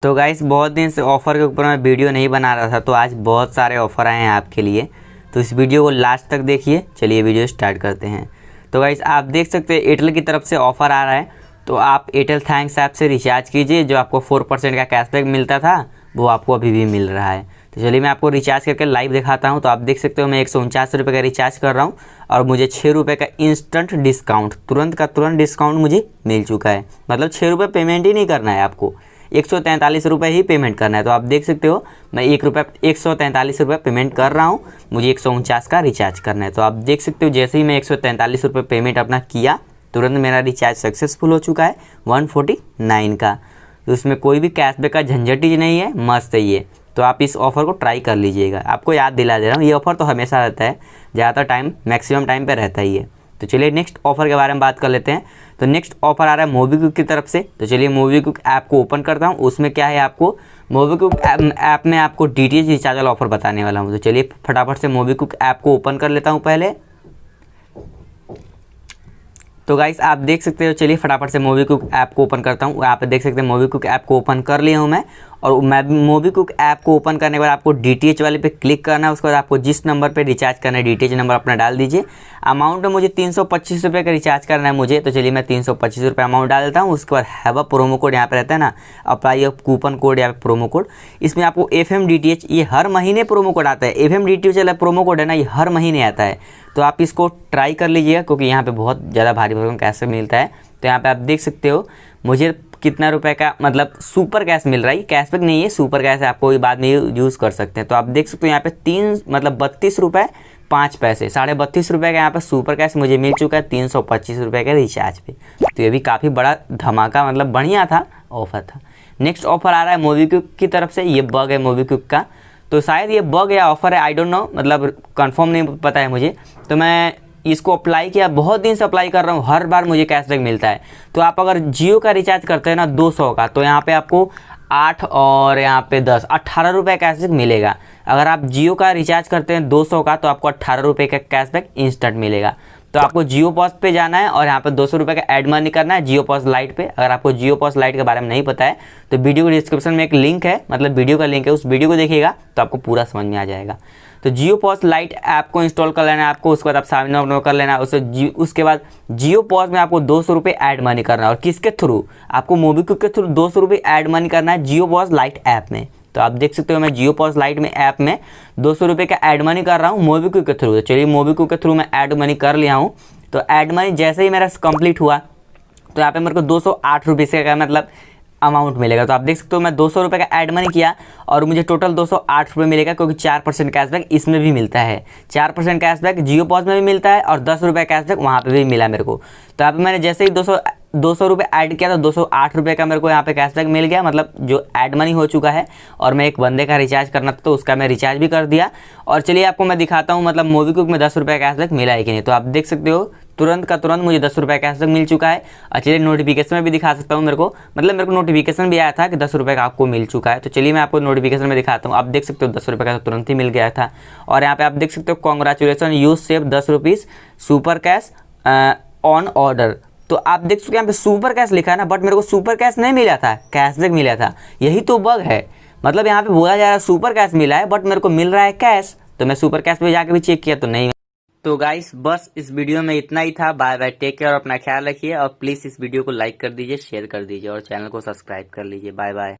तो गाइस बहुत दिन से ऑफ़र के ऊपर मैं वीडियो नहीं बना रहा था, तो आज बहुत सारे ऑफ़र आए हैं आपके लिए। तो इस वीडियो को लास्ट तक देखिए। चलिए वीडियो स्टार्ट करते हैं। तो गाइस आप देख सकते हैं एयरटेल की तरफ से ऑफ़र आ रहा है। तो आप एयरटेल थैंक्स ऐप से रिचार्ज कीजिए, जो आपको 4% का कैशबैक मिलता था वो आपको अभी भी मिल रहा है। तो चलिए मैं आपको रिचार्ज करके लाइव दिखाता हूँ। तो आप देख सकते हो मैं 149 रुपये का रिचार्ज कर रहा हूँ और मुझे 6 रुपये का इंस्टेंट डिस्काउंट, तुरंत का तुरंत डिस्काउंट मुझे मिल चुका है। मतलब 6 रुपये पेमेंट ही नहीं करना है आपको, 143 रुपये ही पेमेंट करना है। तो आप देख सकते हो मैं 143 रुपये पेमेंट कर रहा हूँ, मुझे 149 का रिचार्ज करना है। तो आप देख सकते हो जैसे ही मैं 143 रुपये पेमेंट अपना किया, तुरंत मेरा रिचार्ज सक्सेसफुल हो चुका है 149 का। तो उसमें कोई भी कैशबैक का झंझट ही नहीं है, मस्त है ये। तो आप इस ऑफ़र को ट्राई कर लीजिएगा। आपको याद दिला दे रहा हूँ, ये ऑफ़र तो हमेशा रहता है, ज़्यादातर टाइम मैक्सिमम टाइम पे रहता ही है। तो चलिए नेक्स्ट ऑफ़र के बारे में बात कर लेते हैं। तो नेक्स्ट ऑफ़र आ रहा है मोबीक्विक की तरफ से। तो चलिए मोबीक्विक ऐप को ओपन करता हूँ। उसमें क्या है, आपको मोबीक्विक ऐप में आपको डीटीएच रिचार्ज वाला ऑफ़र बताने वाला हूँ। तो चलिए फटाफट से मोबीक्विक ऐप को ओपन कर लेता हूँ पहले। तो गाइस आप देख सकते हो, चलिए फटाफट से मोबीक्विक ऐप को ओपन करता हूँ। आप देख सकते हैं मोबीक्विक ऐप को ओपन कर लिया हूँ मैं। और मैं मोबीक्विक ऐप को ओपन करने के बाद आपको डीटीएच वाले पे क्लिक करना है। उसके बाद आपको जिस नंबर पे रिचार्ज करना है डीटीएच नंबर अपना डाल दीजिए। अमाउंट में मुझे 325 रुपये का रिचार्ज करना है मुझे। तो चलिए मैं 325 रुपये अमाउंट डाल देता हूँ। उसके बाद हैव अ प्रोमो कोड यहाँ पे रहता है ना, अप्लाई अ कूपन कोड या प्रोमो कोड। इसमें आपको FM DTH ये हर महीने प्रोमो कोड आता है। FM DTH वाला प्रोमो कोड है ना, ये हर महीने आता है। तो आप इसको ट्राई कर लीजिएगा, क्योंकि यहाँ पे बहुत ज़्यादा भारी भरकम कैशबैक मिलता है। तो यहाँ पे आप देख सकते हो मुझे कितना रुपए का मतलब सुपर कैश मिल रहा है। कैशबैक नहीं है, सुपर कैश है, आपको ये बाद में यूज़ कर सकते हैं। तो आप देख सकते हो यहाँ पे 32 रुपये 5 पैसे, 32.5 रुपये का यहाँ पे सुपर कैश मुझे मिल चुका है 325 रुपये के रिचार्ज पे। तो ये भी काफ़ी बड़ा धमाका, मतलब बढ़िया था, ऑफर था। नेक्स्ट ऑफर आ रहा है मोबीक्विक की तरफ से। ये बग है मोबीक्विक का, तो शायद ये बग या ऑफ़र है, आई डोंट नो, मतलब कंफर्म नहीं पता है मुझे। तो मैं इसको अप्लाई किया, बहुत दिन से अप्लाई कर रहा हूँ, हर बार मुझे कैशबैक मिलता है। तो आप अगर जियो का रिचार्ज करते हैं ना 200 का, तो यहाँ पे आपको 8 और यहाँ पे 10 18 रुपये कैशबैक मिलेगा। अगर आप जियो का रिचार्ज करते हैं 200 का, तो आपको 18 रुपये का कैशबैक इंस्टेंट मिलेगा। तो आपको JioPos पे जाना है और यहाँ पे 200 रुपये का ऐड मनी करना है JioPos लाइट पे। अगर आपको JioPos लाइट के बारे में नहीं पता है तो वीडियो के डिस्क्रिप्शन में एक लिंक है, मतलब वीडियो का लिंक है, उस वीडियो को देखिएगा तो आपको पूरा समझ में आ जाएगा। तो JioPos लाइट ऐप को इंस्टॉल कर लेना है आपको। उसके बाद आप साइन अप कर लेना है उसके बाद JioPos में आपको 200 रुपये ऐड मनी करना है। और किसके थ्रू? आपको मोबीक्विक के थ्रू 200 रुपये ऐड मनी करना है JioPos लाइट ऐप में। तो आप देख सकते हो मैं JioPos लाइट में ऐप में 200 रुपये का ऐड मनी कर रहा हूँ मोबीक्विक के थ्रू। तो चलिए मोबीक्विक के थ्रू मैं ऐड मनी कर लिया हूँ। तो ऐड मनी जैसे ही मेरा कंप्लीट हुआ, तो यहाँ पे मेरे को 208 रुपये का मतलब अमाउंट मिलेगा। तो आप देख सकते हो मैं 200 रुपये का ऐड मनी किया और मुझे टोटल 208 रुपये मिलेगा, क्योंकि 4% कैशबैक इसमें भी मिलता है। 4% कैशबैक JioPos में भी मिलता है और 10 रुपये कैशबैक वहाँ पे भी मिला मेरे को। तो यहाँ पे मैंने जैसे ही 200 रुपये ऐड किया तो 208 रुपये का मेरे को यहाँ पे कैशबैक मिल गया, मतलब जो ऐड मनी हो चुका है। और मैं एक बंदे का रिचार्ज करना था तो उसका मैं रिचार्ज भी कर दिया। और चलिए आपको मैं दिखाता हूँ मतलब मोबीक्विक में 10 रुपये कैशबैक मिला है कि नहीं। तो आप देख सकते हो तुरंत का तुरंत मुझे 10 रुपये कैशबैक मिल चुका है। और चलिए नोटिफिकेशन में भी दिखा सकता हूँ मेरे को नोटिफिकेशन भी आया था कि 10 रुपये का आपको मिल चुका है। तो चलिए मैं आपको नोटिफिकेशन में दिखाता हूँ। आप देख सकते हो 10 रुपये का तो तुरंत ही मिल गया था। और यहाँ पे आप देख सकते हो congratulation you save 10 rupees super cash on order. तो आप देख सकते हो यहाँ पे सुपर कैश लिखा है ना, बट मेरे को सुपर कैश नहीं मिला था, कैशबैक मिला था। यही तो बग है, मतलब यहाँ पे बोला जा रहा है सुपर कैश मिला है बट मेरे को मिल रहा है कैश। तो मैं सुपर कैश पे जाके भी चेक किया तो नहीं। तो गाइस बस इस वीडियो में इतना ही था। बाय बाय, टेक केयर और अपना ख्याल रखिए। और प्लीज़ इस वीडियो को लाइक कर दीजिए, शेयर कर दीजिए और चैनल को सब्सक्राइब कर लीजिए। Bye bye.